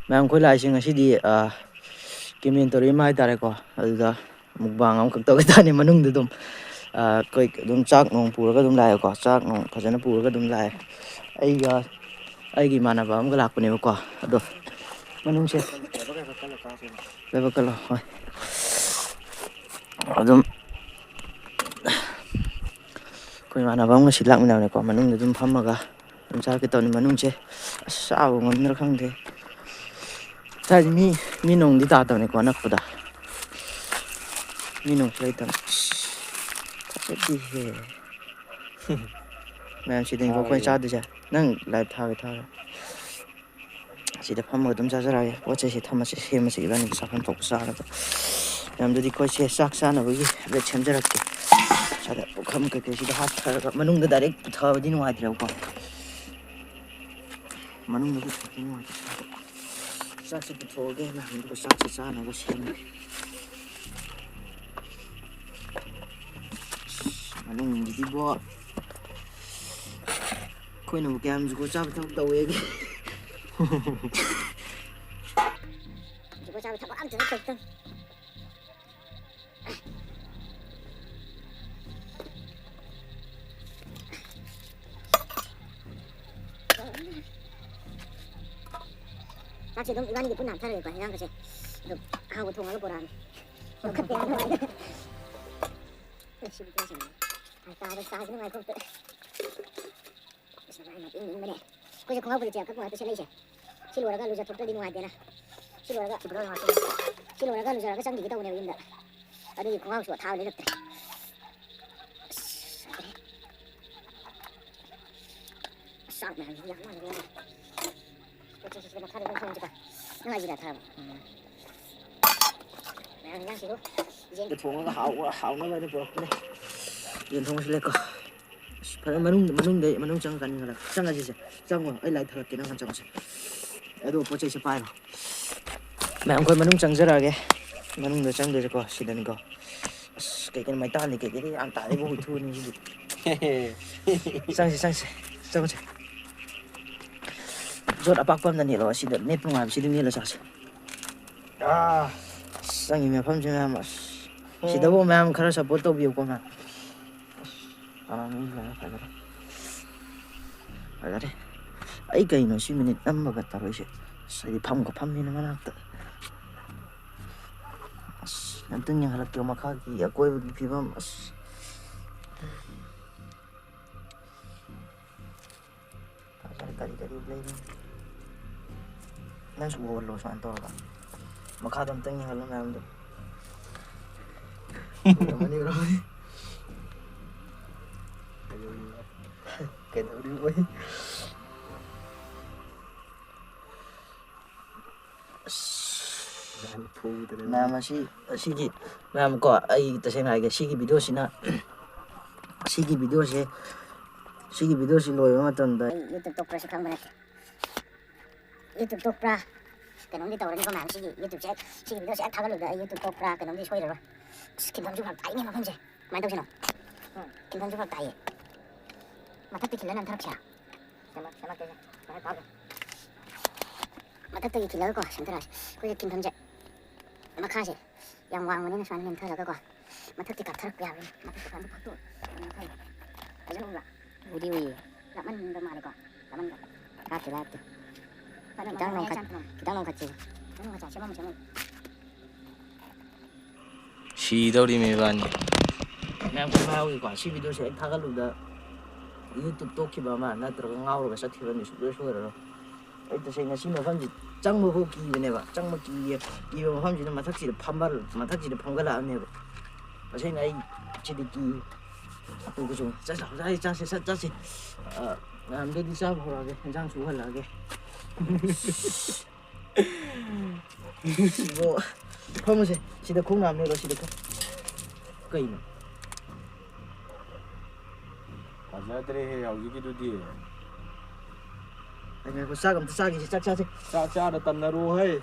ꯃꯌꯥꯝ ꯈꯣꯏ ꯂꯥꯛꯏꯁꯤꯡ ꯑꯁꯤꯗꯤ ꯀꯦꯃꯦꯟ ꯇꯧꯔꯛꯏ ꯑꯃ ꯍꯥꯏꯇꯥꯔꯦꯀꯣ ꯑꯗꯨꯗ ꯃꯨꯛꯕꯥꯡ ꯑꯃꯈꯛ ꯇꯧꯒꯦ ꯇꯥꯅꯤ ꯃꯅꯨꯡꯗ ꯑꯗꯨꯝ ꯑꯩꯈꯣꯏ ꯑꯗꯨꯝ ꯆꯥꯛ ꯅꯨꯡ ꯄꯨꯔꯒ ꯑꯗꯨꯝ ꯂꯥꯛꯑꯦꯀꯣ ꯆꯥꯛ ꯅꯨꯡ ꯐꯖꯅ ꯄꯨꯔꯒ ꯑꯗꯨꯝ ꯂꯥꯛꯑꯦ ꯑꯩꯒꯤ ꯏꯃꯥꯟꯅꯕ ꯑꯃꯒ ꯂꯥꯛꯄꯅꯦꯕꯀꯣ ꯑꯗꯣ ꯃꯅꯨꯡꯁꯦ ꯂꯥꯏꯕꯛ ꯀꯜꯂꯣ ꯍꯣꯏ ꯑꯗꯨꯝ ꯑꯩꯈꯣꯏ ꯏꯃꯥꯟꯅꯕ ꯑꯃꯒ ꯁꯤ ꯂꯥꯛꯃꯤꯟꯅꯕꯅꯦꯀꯣ ꯃꯅꯨꯡꯗ ꯑꯗꯨꯝ ꯐꯝꯃꯒ ꯑꯗꯨꯝ ꯆꯥꯛꯀꯦ ꯇꯧꯅꯤ ꯃꯅꯨꯡꯁꯦ ꯑꯁ ꯆꯥꯕ ꯉꯝꯗ꯭ꯔꯥ ꯈꯪꯗꯦ ꯁꯥꯏꯗꯤ ꯃꯤ ꯅꯣꯡꯗꯤ ꯇꯥꯗꯕꯅꯤꯀꯣ ꯑꯅꯛꯄꯗ ꯃꯤ ꯅꯨꯡꯁꯨ ꯂꯩꯇꯕ ꯐꯖꯗꯦꯍꯦ ꯃꯌꯥꯝ ꯁꯤꯗꯅꯤꯀꯣ ꯑꯩꯈꯣꯏ ꯆꯥꯗꯣꯏꯁꯦ ꯅꯪ ꯂꯥꯏꯚ ꯊꯥꯒꯦ ꯁꯤꯗ ꯐꯝꯃꯒ ꯑꯗꯨꯝ ꯆꯥꯖꯔꯛꯑꯒꯦ ꯄꯣꯠ ꯆꯩꯁꯦ ꯊꯝꯃꯁꯦ ꯁꯦꯝꯃꯁꯦ ꯏꯕꯥꯅꯤ ꯆꯥꯐꯝ ꯊꯣꯛꯄ ꯆꯥꯅꯕ ꯃꯌꯥꯝꯗꯨꯗꯤ ꯑꯩꯈꯣꯏꯁꯦ ꯆꯥꯛ ꯆꯥꯅꯕꯒꯤ ꯍꯥꯏꯐꯦꯠ ꯁꯦꯝꯖꯔꯛꯀꯦ ꯁꯤꯗ ꯄꯨꯈꯝ ꯀꯩꯀꯩꯁꯤꯗ ꯍꯥꯞꯊꯔꯒ ꯃꯅꯨꯡꯗ ꯗꯥꯏꯔꯦꯛ ꯄꯨꯊꯕꯗꯤ ꯅꯨꯡꯉꯥꯏꯇ꯭ꯔꯦꯕꯀꯣ ꯃꯅꯨꯡꯗ ꯄꯨꯊꯕꯗꯤ ꯅꯨꯡꯉꯥꯏꯇ꯭ꯔꯦ ꯆꯥꯛꯁꯦ ꯄꯨꯊꯣꯛꯑꯒꯦ ꯑꯗꯨꯒ ꯆꯥꯛꯁꯦ ꯆꯥꯅꯕ ꯁꯦꯝꯃꯒꯦ ꯃꯅꯨꯡꯁꯤꯗꯤꯕꯣ ꯑꯩꯈꯣꯏꯅꯕꯨ ꯀꯌꯥꯝ ꯖꯨꯒꯣꯠ ꯆꯥꯕ ꯊꯕꯛ ꯇꯧꯋꯦꯒꯦ ꯖꯨꯒꯣꯠ ꯆꯥꯕ ꯊꯕꯛ ꯑꯝꯇ ꯇꯧꯗꯦ ꯆꯥꯛꯁꯦ ꯑꯗꯨꯝ ꯏꯕꯥꯅꯤꯒꯤ ꯄꯨꯟꯅ ꯍꯥꯞꯊꯔꯒꯦꯀꯣ ꯍꯦꯟꯖꯥꯡꯒꯁꯦ ꯑꯗꯨꯝ ꯑꯍꯥꯎꯕ ꯊꯣꯡꯉꯒ ꯄꯨꯔꯛꯑꯅꯤ ꯂꯧꯈꯠꯄ ꯌꯥꯝ ꯅꯨꯡꯉꯥꯏ ꯁꯤꯕꯨ ꯄꯣꯠꯁꯤꯡꯁꯦ ꯇꯥꯕ ꯅꯨꯡꯉꯥꯏꯊꯣꯛꯇꯦ ꯏꯪꯕꯅꯦ ꯑꯩꯈꯣꯏꯁꯦ ꯈꯣꯡꯒ꯭ꯔꯥꯎ ꯐꯨꯔꯤꯠꯁꯦ ꯑꯀꯛꯄ ꯉꯥꯛꯇ ꯁꯦꯠꯂꯛꯏꯁꯦ ꯁꯤ ꯂꯣꯏꯔꯒ ꯂꯨꯖꯊꯣꯛꯇ꯭ꯔꯗꯤ ꯅꯨꯡꯉꯥꯏꯇꯦꯅ ꯁꯤ ꯂꯣꯏꯔꯒ ꯂꯨꯖꯔꯒ ꯆꯪꯈꯤꯒꯦ ꯇꯧꯕꯅꯦꯕ ꯌꯨꯝꯗ ꯑꯗꯨꯒꯤ ꯈꯣꯡꯒ꯭ꯔꯥꯎꯁꯨ ꯑꯊꯥꯕ ꯂꯩꯔꯛꯇ꯭ꯔꯦ ꯆꯥꯛ ꯃꯌꯥꯝꯁꯤꯗꯤ ꯌꯥꯝ ꯃꯥꯟꯅꯔꯦ ꯄꯣꯠ ꯆꯩꯁꯦ ꯁꯤꯗ ꯃꯈꯥꯗ ꯑꯗꯨꯝ ꯊꯝꯃꯁꯤꯀꯣ ꯅꯪ ꯑꯩꯁꯤꯗ ꯊꯥꯕ ꯃꯌꯥꯝ ꯏꯟꯖꯥꯡꯁꯤꯕꯨ ꯌꯦꯟꯒ ꯊꯣꯡꯉꯒ ꯍꯥꯎꯅꯕ ꯑꯩꯅ ꯄꯨꯔꯛꯄꯅꯦ ꯌꯦꯟ ꯊꯣꯡꯕꯁꯤ ꯂꯩꯀꯣ ꯑꯁ ꯐꯖꯅ ꯃꯅꯨꯡ ꯆꯪꯉ ꯆꯪꯉꯁꯤꯁꯦ ꯆꯪꯉꯣ ꯑꯩ ꯂꯥꯏꯠ ꯊꯥꯒꯠꯀꯦ ꯅꯪ ꯍꯥꯟꯅ ꯆꯪꯉꯣꯁꯦ ꯑꯗꯨ ꯄꯣꯠ ꯆꯩꯁꯦ ꯄꯥꯏꯔꯣ ꯃꯌꯥꯝ ꯑꯩꯈꯣꯏ ꯃꯅꯨꯡ ꯆꯪꯖꯔꯛꯑꯒꯦ ꯃꯅꯨꯡꯗ ꯆꯪꯗꯣꯏꯁꯦꯀꯣ ꯁꯤꯗꯅꯤꯀꯣ ꯑꯁ ꯀꯩꯀꯩꯅꯣ ꯃꯩꯇꯥꯟꯅꯤ ꯀꯩꯀꯩꯗꯤ ꯌꯥꯝ ꯇꯥꯔꯤꯕ ꯍꯨꯏꯊꯨꯅꯤ ꯁꯤꯗꯤ ꯆꯪꯁꯤ ꯆꯪꯉꯨꯁꯦ ꯌꯣꯠ ꯑꯄꯥꯛꯄ ꯑꯃꯗ ꯅꯦꯠꯂꯣ ꯑꯁꯤꯗ ꯅꯦꯠꯄ ꯅꯨꯡꯉꯥꯏꯕ ꯁꯤꯗ ꯅꯦꯠꯂ ꯆꯥꯁꯦ ꯆꯪꯉꯤ ꯃꯐꯝꯁꯦ ꯃꯌꯥꯝ ꯑꯁ ꯁꯤꯗꯕꯨ ꯃꯌꯥꯝ ꯈꯔ ꯁꯞꯄꯣꯔꯠ ꯇꯧꯕꯤꯌꯨꯀꯣ ꯃꯌꯥꯝ ꯐꯖꯔꯦ ꯑꯩ ꯀꯩꯅꯣ ꯁꯤ ꯃꯤꯅꯤꯠ ꯅꯝꯕꯒ ꯇꯧꯔꯛꯏꯁꯦ ꯑꯁ ꯑꯩꯗꯤ ꯐꯝꯒ ꯐꯝꯃꯤꯅ ꯃꯅꯥꯛꯇ ꯑꯁ ꯑꯝꯇꯪ ꯌꯦꯡꯍꯜꯂꯛꯀꯦ ꯃꯈꯥꯒꯤ ꯑꯀꯣꯏꯕꯒꯤ ꯐꯤꯕꯝ ꯑꯁ ꯀꯔꯤ ꯂꯩꯔꯤ ꯅꯪꯁꯨ ꯎꯍꯜꯂꯣ ꯁꯨꯃꯥꯏꯅ ꯇꯧꯔꯒ ꯃꯈꯥꯗ ꯑꯝꯇꯪ ꯌꯦꯡꯍꯜꯂꯣ ꯃꯌꯥꯝꯗꯣ ꯎꯔꯝꯃꯅꯤ ꯀꯩꯗꯧꯔꯤꯕ ꯃꯌꯥꯝ ꯑꯁꯤꯒꯤ ꯃꯌꯥꯝ ꯀꯣ ꯑꯩ ꯇꯁꯦꯡꯅ ꯍꯥꯏꯒꯦ ꯁꯤꯒꯤ ꯚꯤꯗꯤꯑꯣꯁꯤ ꯂꯣꯏꯕ ꯃꯇꯝꯗ ꯌꯨꯇꯨꯕ ꯇꯣꯛꯄ꯭ꯔꯥꯁꯨ ꯈꯪꯕ ꯅꯠꯇꯦ ꯌꯨꯇꯨꯕ ꯇꯣꯛꯄ꯭ꯔꯥ ꯀꯩꯅꯣꯝꯗꯤ ꯇꯧꯔꯅꯤꯀꯣ ꯃꯌꯥꯝ ꯁꯤꯒꯤ ꯚꯤꯗꯤꯑꯣꯁꯦ ꯍꯦꯛ ꯊꯥꯒꯠꯂꯨꯕꯗ ꯑꯩ ꯌꯨꯇꯨꯕ ꯇꯣꯛꯄ꯭ꯔꯥ ꯀꯩꯅꯣꯝꯗꯤ ꯁꯣꯏꯔꯔꯣꯏ ꯑꯁ ꯈꯤꯟꯐꯝꯁꯨ ꯐꯔꯛ ꯇꯥꯏꯅꯦ ꯃꯐꯝꯁꯦ ꯀꯃꯥꯏꯅ ꯇꯧꯁꯤꯅꯣ ꯈꯤꯟꯐꯝꯁꯨ ꯐꯔꯛ ꯇꯥꯏꯌꯦ ꯃꯊꯛꯇ ꯈꯤꯜꯂ ꯅꯟꯊꯔꯛꯁꯤꯔꯥ ꯁꯦꯝꯃꯛꯇꯣꯏꯁꯦ ꯁꯨꯃꯥꯏꯅ ꯇꯥꯕ꯭ꯔꯥ ꯃꯊꯛꯇꯒꯤ ꯈꯤꯜꯂꯒꯀꯣ ꯁꯦꯝꯊꯔꯛꯑꯁꯤ ꯑꯩꯈꯣꯏꯒꯤ ꯈꯤꯟꯐꯝꯁꯦ ꯃꯈꯥꯁꯦ ꯌꯥꯝ ꯋꯥꯡꯕꯅꯤꯅ ꯁꯨꯃꯥꯏꯅ ꯅꯦꯝꯊꯔꯒꯀꯣ ꯃꯊꯛꯇꯤ ꯀꯥꯞꯊꯔꯛꯄ ꯌꯥꯕꯅꯤ ꯃꯊꯛꯇ ꯀꯥꯟꯗ ꯐꯖꯅ ꯎꯕ꯭ꯔꯥ ꯎꯗꯤ ꯎꯏꯌꯦ ꯂꯥꯞꯃꯟꯕ ꯃꯥꯜꯂꯦꯀꯣ ꯂꯥꯞꯇꯦ ꯈꯤꯇꯪ ꯅꯣꯡꯈꯠꯁꯤ ꯁꯦꯝꯃꯝꯃꯣ ꯁꯤꯗꯧꯔꯤꯃꯤ ꯏꯕꯥꯅꯤ ꯃꯌꯥꯝ ꯀꯩꯅꯣ ꯍꯥꯏꯍꯧꯒꯦꯀꯣ ꯁꯤ ꯚꯤꯗꯤꯑꯣꯁꯦ ꯍꯦꯛ ꯊꯥꯒꯠꯂꯨꯕꯗ ꯌꯨꯇꯨꯕ ꯇꯣꯛꯈꯤꯕ ꯑꯃ ꯅꯠꯇ꯭ꯔꯒ ꯉꯥꯎꯔꯒ ꯆꯠꯈꯤꯕ ꯑꯃ ꯁꯨꯡꯁꯣꯏ ꯁꯣꯏꯔꯔꯣꯏ ꯑꯩ ꯇꯁꯦꯡꯅ ꯁꯤ ꯃꯐꯝꯁꯤ ꯆꯪꯕꯐꯥꯎ ꯀꯤꯕꯅꯦꯕ ꯀꯤꯕ ꯃꯐꯝꯁꯤꯗ ꯃꯊꯛꯁꯤꯗ ꯐꯝꯒꯠꯂꯛꯑꯅꯦꯕ ꯇꯁꯦꯡꯅ ꯑꯩ ꯁꯤꯗꯤ ꯆꯠꯁꯤ ꯃꯌꯥꯝꯗꯗꯤ ꯆꯥꯕ ꯍꯧꯔꯛꯑꯒꯦ ꯏꯟꯖꯥꯡ ꯁꯨꯍꯜꯂꯛꯑꯒꯦ ꯁꯤꯕꯨ ꯐꯝꯃꯨꯁꯦ ꯁꯤꯗ ꯈꯣꯡ ꯅꯥꯝꯅꯦꯕ ꯁꯤꯗ ꯀꯩꯅꯣ ꯐꯖꯗ꯭ꯔꯦꯍꯦ ꯍꯧꯖꯤꯛꯀꯤꯗꯨꯗꯤ ꯆꯥꯛ ꯑꯝꯇ ꯆꯥꯈꯤꯁꯤ ꯆꯥꯛ ꯆꯥꯁꯤ ꯆꯥꯛ ꯆꯥꯔ ꯇꯟꯅꯔꯣꯍꯩ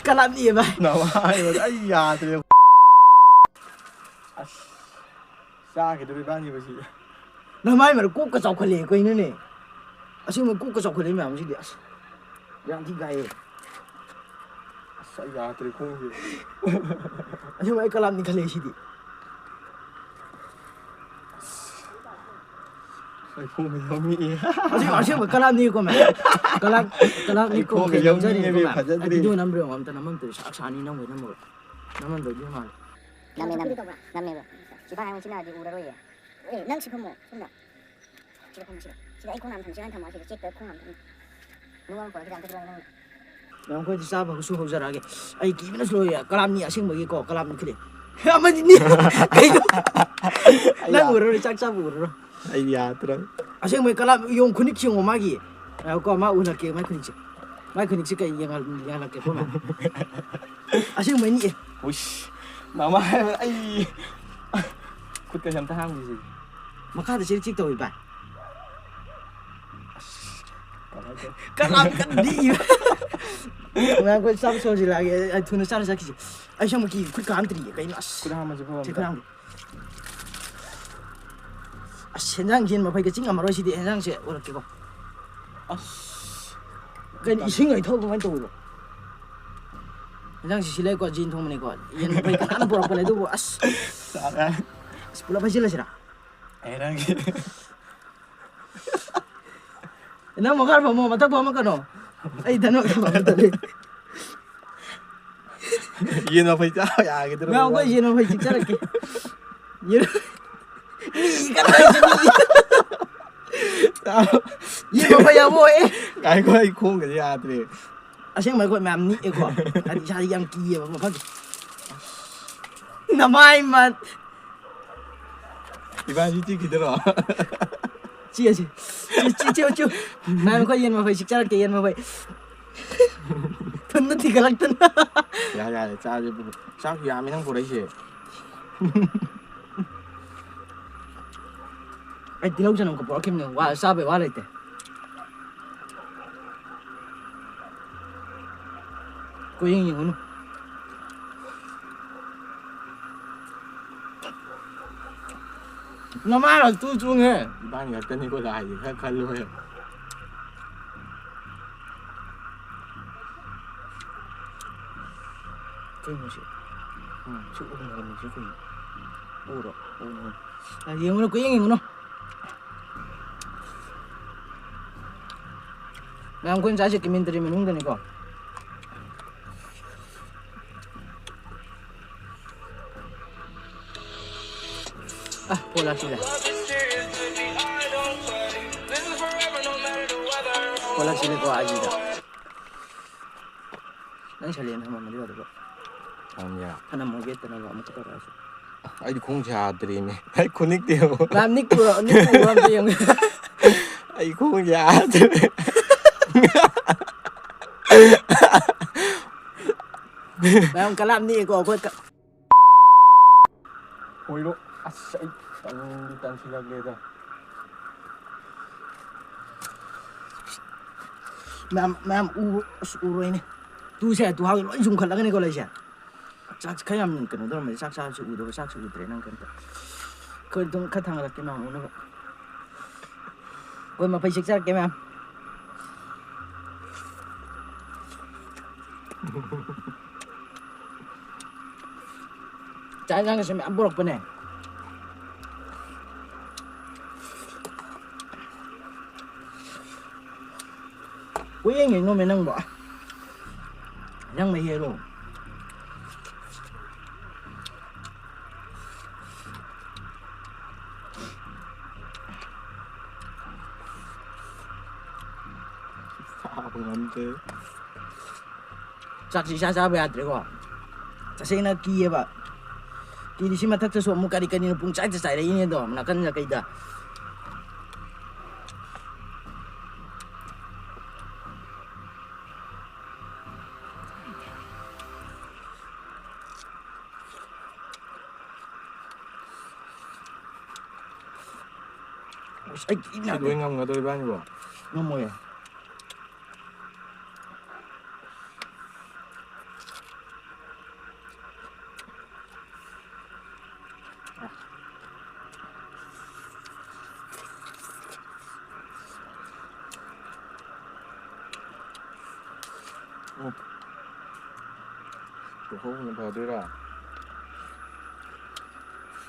ꯀꯂꯞꯅꯤꯌꯦ ꯚꯥꯏ ꯅꯃꯥꯏꯃꯠ ꯑꯩ ꯌꯥꯗ꯭ꯔꯦ ꯑꯁ ꯆꯥꯈꯤꯗꯣꯔꯦ ꯏꯕꯥꯅꯤ ꯃꯁꯤ ꯅꯃꯥꯏ ꯃꯔ ꯀꯣꯛꯀ ꯆꯥꯎꯈꯠꯂꯛꯑꯦ ꯀꯩꯅꯣꯅꯦ ꯑꯁꯦꯡꯕ ꯀꯣꯛꯀ ꯆꯥꯎꯈꯠꯂꯛꯏ ꯃꯌꯥꯝꯁꯤꯗꯤ ꯑꯁ ꯌꯥꯝ ꯊꯤ ꯒꯥꯏꯌꯦ ꯑꯁ ꯑꯩ ꯌꯥꯗ꯭ꯔꯦ ꯈꯣꯡꯁꯦ ꯑꯁꯦꯡꯕ ꯑꯩ ꯀꯂꯥꯝꯅꯤ ꯈꯜꯂꯦ ꯁꯤꯗꯤ ꯑꯩ ꯈꯣꯡꯁꯦ ꯌꯥꯎꯅꯤꯡꯉꯦ ꯑꯁꯦꯡꯕ ꯀꯂꯥꯝꯅꯤꯀꯣ ꯃꯦ ꯀꯂꯥꯝꯅꯤꯀꯣ ꯈꯣꯡꯒ ꯃꯈꯩ ꯅꯝꯖꯔꯤꯅꯤꯀꯣ ꯌꯧꯅꯤꯡꯉꯦꯃꯤ ꯃꯦꯝ ꯐꯖꯗ꯭ꯔꯦ ꯚꯤꯗꯤꯑꯣ ꯅꯝꯕꯤꯔꯣ ꯑꯝꯇ ꯅꯝꯃꯝꯗꯣꯏ ꯁꯥꯛ ꯁꯥꯅꯤ ꯅꯝꯕꯩ ꯅꯝꯃꯒ ꯅꯝꯃꯝꯗꯣꯏꯗꯤ ꯃꯥꯜꯂꯦ ꯅꯝꯃꯦꯕ ꯁꯤꯐꯥꯏ ꯍꯥꯏꯅ ꯁꯤꯟꯅꯔꯗꯤ ꯎꯔꯔꯣꯏꯌꯦ ꯅꯪ ꯁꯤ ꯐꯝꯃꯣ ꯁꯣꯝꯗ ꯁꯤꯗ ꯐꯝꯃꯣ ꯁꯤꯗ ꯑꯩ ꯈꯣꯡꯅꯥꯝ ꯊꯝꯃꯣ ꯁꯤꯗ ꯊꯝꯃꯣ ꯁꯤꯗ ꯆꯦꯛꯇ ꯈꯣꯡꯅꯥꯝ ꯊꯝꯃꯣ ꯅꯨꯡ ꯑꯃ ꯄꯨꯔꯛꯑꯒ ꯈꯤꯇꯪ ꯅꯪ ꯃꯌꯥꯝ ꯑꯩꯈꯣꯏꯗꯤ ꯆꯥꯕꯒꯁꯨ ꯍꯧꯖꯔꯛꯑꯒꯦ ꯑꯩ ꯀꯤꯕꯅꯁꯨ ꯂꯣꯏꯌꯦ ꯀꯂꯥꯝꯅꯤ ꯑꯁꯦꯡꯕꯒꯤꯀꯣ ꯀꯂꯥꯝꯅꯤ ꯈꯨꯗꯤ ꯑꯃꯗꯤꯅꯤ ꯀꯩꯅꯣ ꯅꯪ ꯎꯔꯔꯣꯏ ꯆꯥꯛ ꯆꯥꯕ ꯎꯔꯔꯣꯏ ꯑꯩ ꯌꯥꯗ꯭ꯔꯦ ꯑꯁꯦꯡꯕꯩ ꯀꯂꯥꯝ ꯌꯣꯡ ꯈꯨꯅꯤꯛ ꯌꯦꯡꯉꯣ ꯃꯥꯒꯤ ꯀꯣ ꯃꯥ ꯎꯍꯜꯂꯛꯀꯦ ꯃꯥꯏ ꯈꯨꯅꯤꯛꯁꯦ ꯀꯩ ꯌꯦꯡꯍꯜꯂꯛꯀꯦꯀꯣ ꯃꯌꯥꯝ ꯑꯁꯦꯡꯕꯩꯅꯤ ꯑꯦ ꯎꯏꯁ ꯃꯃꯥ ꯑꯩ ꯈꯨꯠꯀꯁꯦ ꯑꯝꯇ ꯍꯥꯡꯈꯤꯁꯤ ꯃꯈꯥꯗ ꯆꯦꯛ ꯆꯦꯛ ꯇꯧꯏ ꯚꯥꯏ ꯀꯃꯥꯏꯅ ꯇꯧ ꯀꯂꯥꯝ ꯀꯟꯅ ꯃꯌꯥꯝ ꯑꯩꯈꯣꯏ ꯆꯥꯕ ꯁꯣꯔꯁꯤꯜꯂꯛꯑꯒꯦ ꯑꯩ ꯊꯨꯅ ꯆꯥꯔ ꯆꯠꯈꯤꯁꯦ ꯑꯩ ꯁꯪꯕ ꯀꯤ ꯈꯨꯠꯀ ꯍꯥꯝꯗ꯭ꯔꯤꯌꯦ ꯀꯩꯅꯣ ꯑꯁ ꯈꯨꯠ ꯍꯥꯝꯃꯁꯤ ꯐꯕ ꯆꯦꯛ ꯑꯝꯇ ꯈꯨꯠ ꯍꯥꯝꯒꯦ ꯑꯁ ꯍꯦꯟꯖꯥꯡ ꯌꯦꯟ ꯃꯐꯩꯒ ꯆꯤꯡ ꯉꯝꯃꯔꯣꯏ ꯁꯤꯗꯤ ꯍꯦꯟꯖꯥꯡꯁꯦ ꯎꯔꯛꯀꯦꯀꯣ ꯑꯁ ꯀꯩꯅꯣ ꯏꯁꯤꯡ ꯂꯩꯊꯧ ꯀꯃꯥꯏꯅ ꯇꯧꯕꯅꯣ ꯍꯦꯟꯖꯥꯡꯁꯤ ꯁꯤꯜꯂꯩꯀꯣ ꯖꯤꯟ ꯊꯣꯡꯕꯅꯤꯀꯣ ꯌꯦꯟ ꯃꯐꯩ ꯀꯅꯥꯅ ꯄꯨꯔꯛꯄꯅꯦ ꯑꯗꯨꯕꯨ ꯑꯁ ꯄꯨꯂꯞ ꯍꯩꯖꯤꯜꯂꯁꯤꯔꯥ ꯑꯩꯔꯥꯡꯒꯤ ꯅꯪ ꯃꯈꯥ ꯐꯝꯃꯣ ꯃꯊꯛ ꯐꯝꯃꯛꯀꯅꯣ ꯑꯩ ꯏꯊꯟ ꯃꯈꯥ ꯐꯝꯕ ꯇꯜꯂꯤ ꯌꯦꯟ ꯃꯐꯩ ꯆꯥꯕ ꯌꯥꯒꯤꯗ꯭ꯔꯣ ꯃꯌꯥꯝ ꯑꯩꯈꯣꯏ ꯌꯦꯟ ꯃꯐꯩ ꯆꯤꯛꯆꯔꯛꯀꯦ ꯃꯤ ꯀꯩꯅꯣ ꯍꯥꯏꯁꯦ ꯌꯦꯟ ꯃꯐꯩ ꯌꯥꯎꯕꯣꯛ ꯉꯥꯏꯈꯣ ꯑꯩ ꯈꯣꯡꯒꯁꯦ ꯌꯥꯗ꯭ꯔꯦ ꯑꯁꯦꯡꯕ ꯑꯩꯈꯣꯏ ꯃꯌꯥꯝ ꯅꯤꯛꯑꯦꯀꯣ ꯍꯥꯏꯗꯤ ꯏꯁꯥꯗꯤ ꯌꯥꯝ ꯀꯤꯌꯦꯕ ꯃꯐꯝꯁꯦ ꯅꯃꯥꯏ ꯃꯠ ꯏꯕꯥꯅꯤ ꯆꯤꯛꯈꯤꯗꯔꯣ ꯆꯤꯛꯑꯁꯤ ꯆꯤꯛꯎ ꯃꯌꯥꯝ ꯑꯩꯈꯣꯏ ꯌꯦꯟ ꯃꯐꯩ ꯆꯤꯛꯆꯔꯛꯀꯦ ꯌꯦꯟ ꯃꯐꯩ ꯊꯨꯟꯗ ꯊꯤꯒꯠꯂꯛꯇꯅ ꯌꯥꯔꯦ ꯆꯥꯁꯦ ꯆꯥꯛꯁꯨ ꯌꯥꯝꯃꯤ ꯅꯪ ꯄꯨꯔꯛꯏꯁꯦ ꯑꯩ ꯇꯤꯜꯍꯧ ꯆꯅꯝꯒ ꯄꯨꯔꯛꯈꯤꯕꯅꯦ ꯆꯥꯕꯩ ꯋꯥ ꯂꯩꯇꯦ ꯀꯣꯌꯦꯡ ꯌꯦꯡꯉꯨꯅꯨ ꯅꯃꯥꯏ ꯇꯨ ꯆꯨꯡꯉꯦ ꯏꯕꯥꯅꯤ ꯈꯛꯇꯅꯤꯀꯣ ꯂꯥꯛꯏꯁꯦ ꯈꯔ ꯈꯜꯂꯣꯍꯦ ꯀꯩꯅꯣ ꯁꯤ ꯁꯤ ꯎꯍꯟꯒꯅꯨꯁꯤ ꯀꯩꯅꯣ ꯎꯔꯣ ꯌꯦꯡꯉꯨꯅꯨ ꯀꯣꯌꯦꯡ ꯌꯦꯡꯉꯨꯅꯨ ꯃꯌꯥꯝ ꯑꯩꯈꯣꯏꯅ ꯆꯥꯏꯁꯦ ꯀꯤꯃꯦꯟꯇꯔꯤ ꯃꯅꯨꯡꯗꯅꯤꯀꯣ ꯐꯣꯟ ꯂꯥꯛꯁꯤꯜꯂꯦ ꯐꯣꯟ ꯂꯥꯛꯁꯤꯜꯂꯦꯀꯣ ꯑꯥꯏꯖꯤꯗ ꯅꯪ ꯁꯥꯏꯂꯦꯟ ꯊꯝꯃꯝꯃꯗꯤ ꯐꯗꯧꯕ ꯊꯝꯃꯤꯔꯥ ꯊꯅꯝꯃꯣ ꯌꯦꯠꯇꯅꯕ ꯑꯃꯨꯛꯀ ꯇꯧꯔꯛꯑꯁꯨ ꯑꯩꯗꯤ ꯈꯣꯡꯁꯦ ꯌꯥꯗ꯭ꯔꯦꯅꯦ ꯑꯩ ꯈꯨꯅꯤꯛꯇꯤ ꯌꯦꯡꯉꯣ ꯃꯌꯥꯝ ꯅꯤꯛꯄꯨꯔꯣ ꯑꯝꯇ ꯌꯦꯡꯉꯨ ꯑꯩ ꯈꯣꯡ ꯌꯥꯗ꯭ꯔꯦ ꯃꯌꯥꯝ ꯀꯂꯥꯞ ꯅꯤꯛꯑꯦꯀꯣ ꯑꯩꯈꯣꯏ ꯑꯣꯏꯔꯣ ꯑꯁ ꯑꯩ ꯇꯟꯗꯤ ꯇꯟꯁꯤꯜꯂꯛꯂꯦꯗ ꯃꯌꯥꯝ ꯎꯔꯣꯏꯅꯦ ꯇꯨꯁꯦ ꯇꯨꯍꯥꯎ ꯂꯣꯏ ꯆꯨꯝꯈꯠꯂꯒꯅꯤꯀꯣ ꯂꯩꯁꯦ ꯆꯥꯛ ꯈꯔ ꯌꯥꯝ ꯀꯩꯅꯣ ꯇꯧꯔꯝꯃꯗꯤ ꯆꯥꯛ ꯆꯥꯕꯁꯨ ꯎꯗꯕ ꯆꯥꯛꯁꯨ ꯎꯗ꯭ꯔꯦ ꯅꯪ ꯀꯩꯝꯇ ꯑꯩꯈꯣꯏ ꯑꯗꯨꯝ ꯈꯔ ꯊꯥꯡꯒꯠꯂꯛꯀꯦ ꯃꯌꯥꯝ ꯎꯅꯕ ꯑꯩꯈꯣꯏ ꯃꯐꯩ ꯆꯤꯛꯆꯔꯛꯀꯦ ꯃꯌꯥꯝ ꯆꯥꯛ ꯌꯦꯟꯁꯥꯡꯒꯁꯦ ꯃꯌꯥꯝ ꯄꯨꯔꯛꯄꯅꯦ ꯀꯣꯌꯦꯡ ꯌꯦꯡꯅꯣꯃꯦ ꯅꯪꯕꯣ ꯅꯪ ꯃꯍꯤꯔꯣ ꯆꯥꯕ ꯉꯝꯗ꯭ꯔꯦ ꯆꯥꯛꯁꯤ ꯏꯆꯥ ꯆꯥꯕ ꯌꯥꯗ꯭ꯔꯦꯀꯣ ꯇꯁꯦꯡꯅ ꯀꯤꯌꯦꯕ ꯀꯤꯔꯤꯁꯤ ꯃꯊꯛꯇꯁꯨ ꯑꯃꯨꯛ ꯀꯔꯤ ꯀꯔꯤꯅꯣ ꯄꯨꯡ ꯆꯥꯏꯗ ꯆꯥꯏꯔꯛꯏꯅꯦꯗꯣ ꯅꯥꯀꯟ ꯅꯥꯀꯩꯗ ꯁꯤ ꯂꯣꯏ ꯉꯝꯒꯗ꯭ꯔꯣ ꯏꯕꯥꯅꯤꯕꯣ ꯉꯝꯃꯣꯏꯌꯦ ꯍꯧꯅ ꯐꯗꯣꯏꯔꯥ?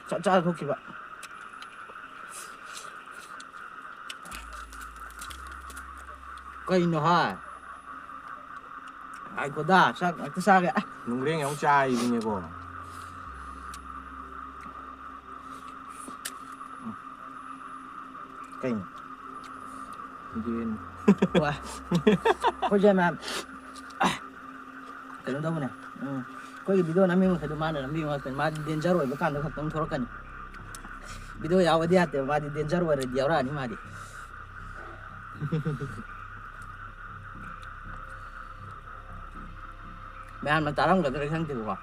짜독기봐. Kayno ha. Ai ko da, sak sage. Nungreng yang chai ini ko. Kayno. Din. Wah. Ko jama. Kailan daw mo na? Ko video namin mo sa dumana namin mo sa ma danger way bakan da khatang thorokan. Video yawadi ate ma danger way ready awra ni ma di. Mẹ mà tao không có cái thằng tiểu à?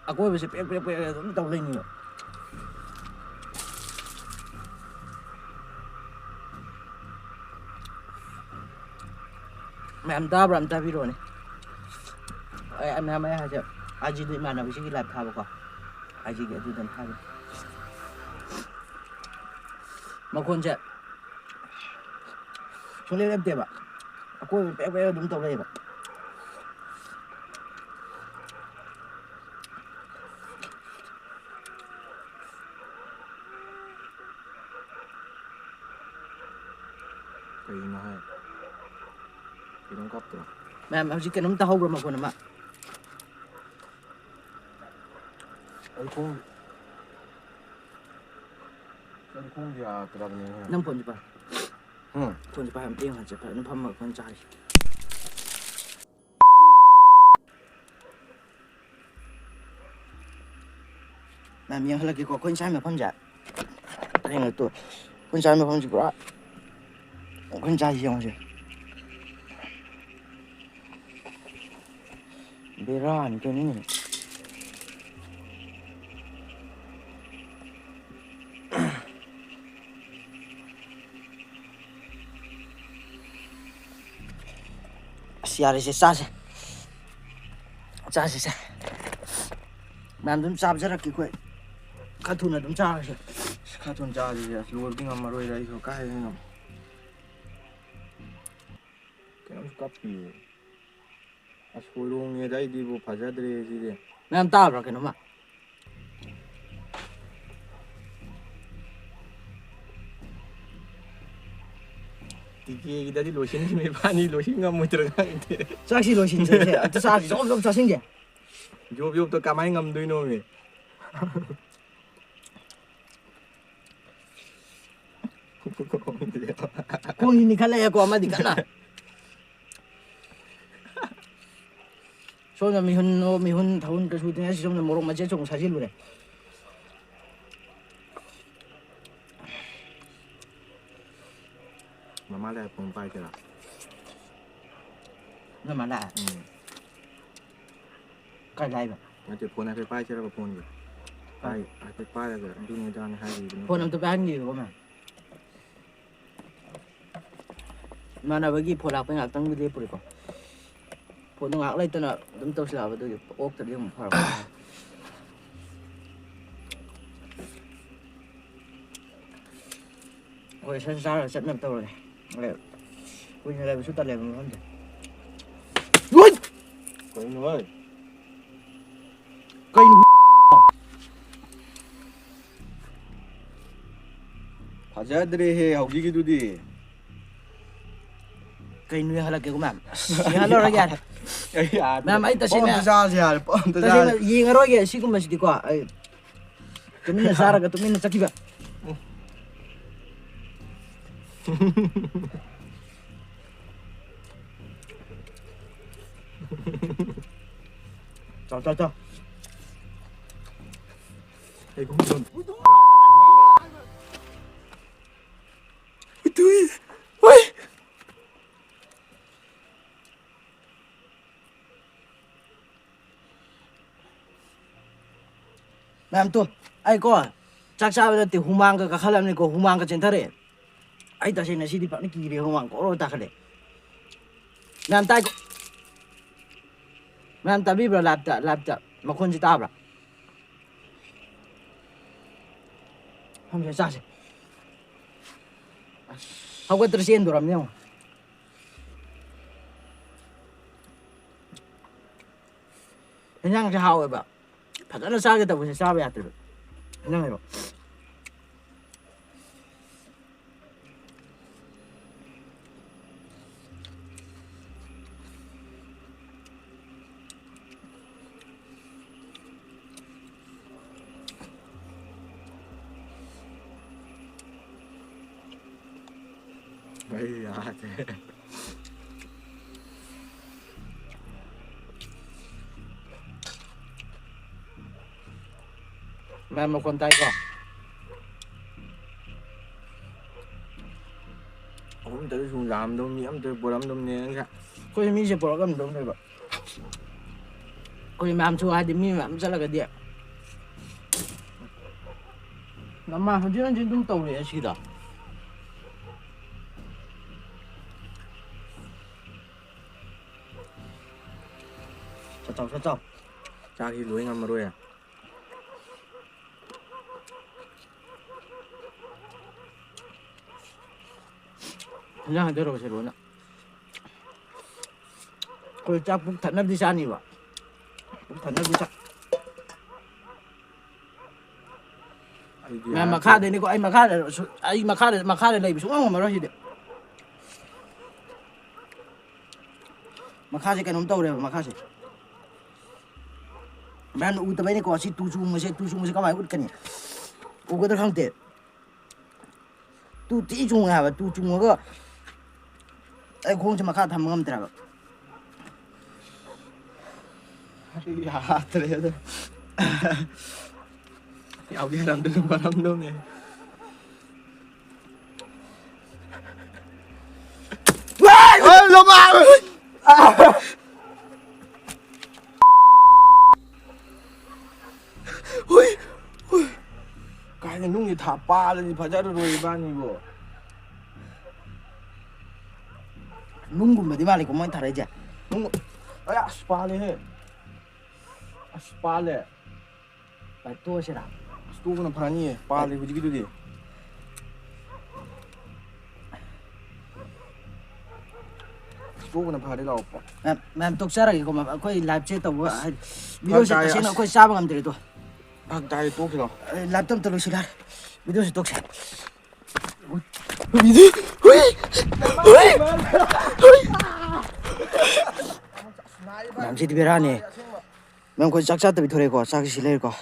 À cô bị sếp cũng tao lên nhiều. Mẹ em ta video này. Em hay chứ? Ai chỉ đi mà nào bị cái live thao qua. Ai chỉ cái đi thao. Mà con chứ? Xuống lên em tiệm à? À cô bé đúng tao lên à? Kayno hai. Kinong kap to. Ma'am, how's ka nung tahaw mo ko naman? Ay kung dia terang ni. Nang pon pa. Pon pa ham ting ha pa. Nang pam kon chai. Ma'am, yang halagi ko kon chai me pam ja. Ay nga to. Kon chai me pam ji bra. Kon chai yang je. Beran ke ni. Siari se sa se. Cha se. Ma'am dum chap jara ki koi. Khathuna dum cha se. Khathun cha ji ya lor ding amaroi rai so kai ni. Kinong kap pi. Asurung ni dai di bo phajadre ji de. Ma'am ta bra ke no ma. Tiki kita di lotion ni pani lotion ngam mo terang ite. Cha si lo sin se. Ta sa si job cha sin ge. Job to kamai ngam dui no me. Ko ni khala ya ko ma di kana. So na mi hun thawun ka su tin si som na morok ma je chong sa ji lu re. Mama le pong pai ke la. Na ma la. Kai lai ba. Mà chỉ phone này phải pai chứ đâu phone gì. Pai, phải pai là cái đun ra này hay gì. Phone am to ba ni ko ma. Mana bagi phone ak pa ngak tang de puri ko. Phone ngak lai ta na dum to sla ba do ok ta de mo phar. Ôi sao sao rất nằm tàu rồi này. Ui như này một chút ta làm không được. Ui! Coi nữa. Cây Phajadre he hogi ki dudi. cây nuôi hay là kiểu của mắm. Hello rồi kìa. Ai à. Mắm ấy ta xin nè. Pom ta ra ya, pom ta Ta ra. xin gì rồi kìa, xí cũng mà xí đi qua. Tụi mình ra ra cái tụi mình chắc kịp. Cho. Ai cũng luôn. Ui. Ma'am to, ai ko. Chak sa ba ti humang ka khalam ni ko humang ka chenthare. Ai ta sin na si di pa ni ki re humang ko ro ta khale. Ma'am tai ko. Ma'am ta bi bra lapta ma khon si ta bra. Ham se sa se. Ako 300 ram niyo. 현장에서 하오해봐. 바다는 싸게 다 보시 싸봐야 돼. 현장으로. Bây giờ thì Mẹ một con tay con. Ông tới dùng làm đâu nhiễm tới bố lắm đâu nè cả. Koy mi se program dong deh, Pak. Koy mam chu adi mi mam salah ke dia. Nama hadiran jendung tahu ya sih dah. Cocok. Cha khi lưới ngâm mà đuôi à. Jangan terus seru nak. Koy cak buk tanah di sana, Pak. Buk tanah bisa. Mẹ mà khá đây này có anh mà khá đây này bị xuống không mà nói gì đấy. Mà khá gì cái nón tàu đây mà khá gì. Mẹ nó út này có gì tu chung mà sẽ có mai út cái này. Út cái đó không thể. Tu tí chung à, tu chung mà có. Ai không cho mà khá tham ngâm thế nào. Ya ternyata. Ya udah làm dulu barang dong ya. Ôi lộn à. Ui. Cái này nung gì thả ba lên phải ra rồi ba này bộ. Nunggu mbak di mana kau main tarik aja. Nung. Ay aspale he. Aspale. Baik tu sih dah. Stu구나 파니 빨리 부지기도디. Stu구나 파리가 오빠. Mẹ tục sao rồi kau mà kau live chơi tàu video sẽ cái nó kau sao bằng itu. 박다이 또 그러. Live tàu terus sih dah. Video sẽ tục sao. 미디. Mẹ chỉ đi ra nè. Mẹ kau chắc tapi thôi kau chắc sih leh kau.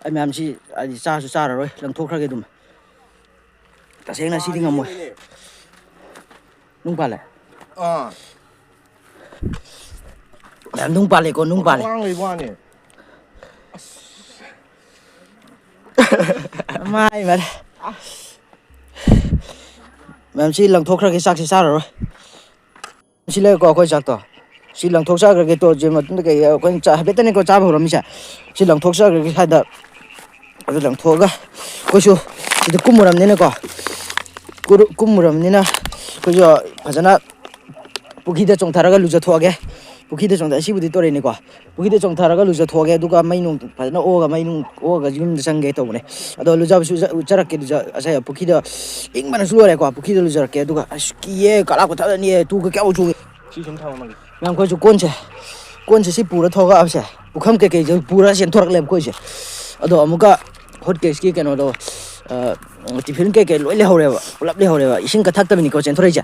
Ai mẹ chỉ ai xa rồi, lần thuốc ra cái đùm. Ta xem là xí đi ngầm rồi. Nung pa lại. Mẹ nung pa lại con nung pa lại. Quang người qua nè. Mai mẹ. Mẹ chỉ lần thuốc ra cái xác xa rồi. Chỉ lấy coi chắc to. Chỉ lần thuốc ra cái to chứ mà cái con cha biết tên con cha bảo làm sao. Chỉ lần thuốc ra cái hai đợt. Ada lang thuốc á, coi chú, itu kumuram ni nè cô, kumuram ni nè, coi chú, phải chăng là, bukit dia trồng thara cái lúa thuốc á, bukit dia trồng tại sibu đi tôi đây nè cô, bukit dia trồng thara cái lúa thuốc á, tu cái mấy nung, phải chăng là ô cái mấy nung, ô cái gì sang cái tàu này, ada lúa su cara cái lúa, saya bukit dia, ing mana seluar cô, bukit dia lúa cái tu cái, kia kalau aku tahu ni, tu cái kau chung, 시즌 타고 막. memang coi chú con se si pura thuốc á sao, bukan cái pura sen thuốc lem coi chứ, ada amuka hot case ki kano do tiphil ke loi le hore ba ulap le hore ba ising ka thak ta ni ko chen thore ja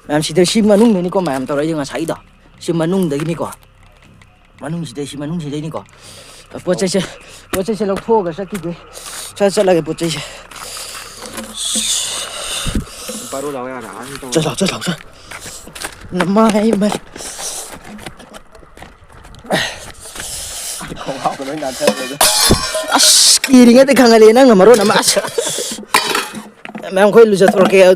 mam si de si manung ni ko mam to ra jing sai da si manung de ni ko manung si de ni ko po che se lo tho ga sa ki de sa la ke po che 바로 나와야 안 또. cho na mai ma không học cái nói nàn thế rồi. kiri ngate khangale na ngamaro na mas mam khoi lu ja thor ke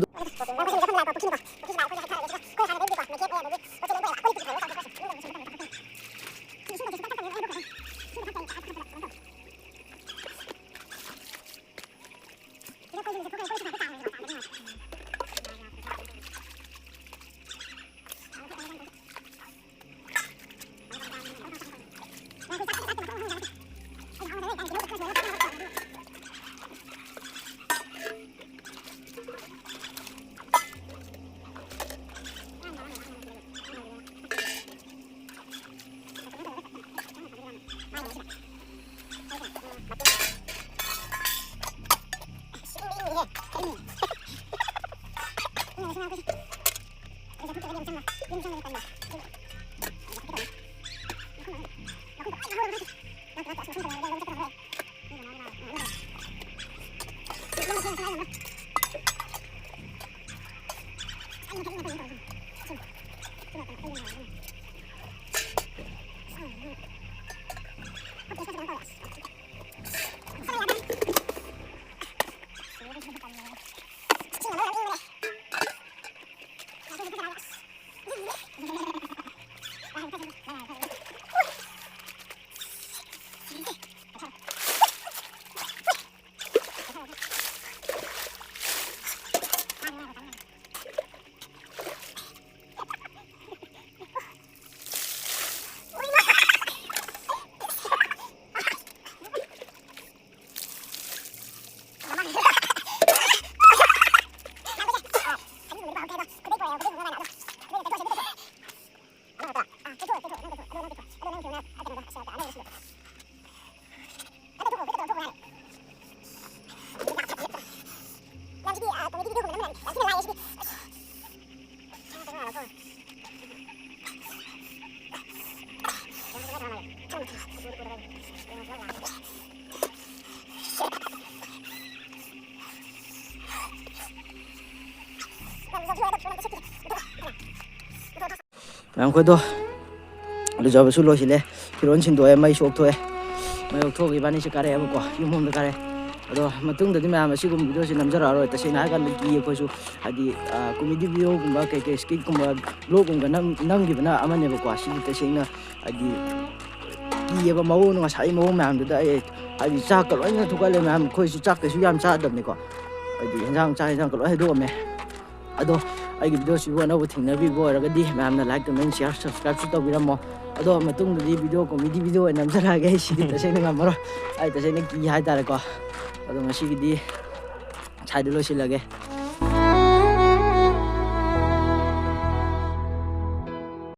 ꯃꯌꯥꯝ ꯈꯣꯏꯗꯣ ꯂꯨꯖꯕꯁꯨ ꯂꯣꯏꯁꯤꯜꯂꯦ ꯐꯤꯔꯣꯟ ꯁꯤꯟꯗꯣꯛꯑꯦ ꯃꯩ ꯁꯣꯛꯊꯣꯛꯑꯦ ꯃꯩ ꯁꯣꯛꯊꯣꯛꯑꯒ ꯏꯕꯥꯅꯤꯁꯦ ꯀꯥꯔꯛꯑꯦꯕꯀꯣ ꯌꯨꯝ ꯍꯣꯝꯗ ꯀꯥꯔꯛꯑꯦ ꯑꯗꯣ ꯃꯇꯨꯡꯗꯗꯤ ꯃꯌꯥꯝ ꯑꯁꯤꯒꯨꯝꯕ ꯚꯤꯗꯤꯑꯣꯁꯤ ꯅꯝꯖꯔꯛꯑꯔꯣꯏ ꯇꯁꯦꯡꯅ ꯍꯥꯏꯔꯀꯥꯟꯗ ꯀꯤ ꯑꯩꯈꯣꯏꯁꯨ ꯍꯥꯏꯗꯤ ꯀꯣꯃꯦꯗꯤ ꯚꯤꯗꯤꯑꯣꯒꯨꯝꯕ ꯀꯩꯀꯩ ꯁ꯭ꯀꯤꯠꯀꯨꯝꯕ ꯕ꯭ꯂꯣꯒꯨꯝꯕ ꯅꯝꯈꯤꯕꯅ ꯑꯃꯅꯦꯕꯀꯣ ꯁꯤꯗꯤ ꯇꯁꯦꯡꯅ ꯍꯥꯏꯗꯤ ꯀꯤꯌꯦꯕ ꯃꯑꯣꯡ ꯉꯁꯥꯏ ꯃꯑꯣꯡ ꯃꯌꯥꯝꯗꯨꯗ ꯑꯩ ꯍꯥꯏꯗꯤ ꯆꯥꯛꯀ ꯂꯣꯏꯅ ꯊꯨꯒꯠꯂꯦ ꯃꯌꯥꯝ ꯑꯩꯈꯣꯏꯁꯨ ꯆꯥꯛ ꯀꯩꯁꯨ ꯌꯥꯝ ꯆꯥꯗꯕꯅꯤꯀꯣ ꯍꯥꯏꯗꯤ ꯆꯥꯛ ꯌꯦꯟꯖꯥꯡꯀ ꯂꯣꯏ ꯍꯩꯗꯣꯛꯑꯝꯃꯦ ꯑꯗꯣ ꯑꯩꯒꯤ ꯚꯤꯗꯤꯑꯣꯁꯤꯕꯨ ꯑꯅꯧꯕ ꯊꯦꯡꯅꯕꯤꯕ ꯑꯣꯏꯔꯒꯗꯤ ꯃꯌꯥꯝꯅ ꯂꯥꯏꯛ ꯀꯃꯦꯟ ꯁꯤꯌꯥꯔ ꯁꯕꯁꯀ꯭ꯔꯥꯏꯕꯁꯨ ꯇꯧꯕꯤꯔꯝꯃꯣ ꯑꯗꯣ ꯃꯇꯨꯡꯗꯗꯤ ꯚꯤꯗꯤꯑꯣ ꯀꯣꯃꯦꯗꯤ ꯚꯤꯗꯤꯑꯣ ꯑꯣꯏꯅ ꯅꯝꯖꯔꯛꯑꯒꯦ ꯑꯩ ꯁꯤꯗꯤ ꯇꯁꯦꯡꯅ ꯉꯝꯃꯔꯣꯏ ꯑꯩ ꯇꯁꯦꯡꯅ ꯀꯤ ꯍꯥꯏꯇꯥꯔꯦꯀꯣ ꯑꯗꯣ ꯉꯁꯤꯒꯤꯗꯤ ꯁꯥꯏꯗ ꯂꯣꯏꯁꯤꯜꯂꯒꯦ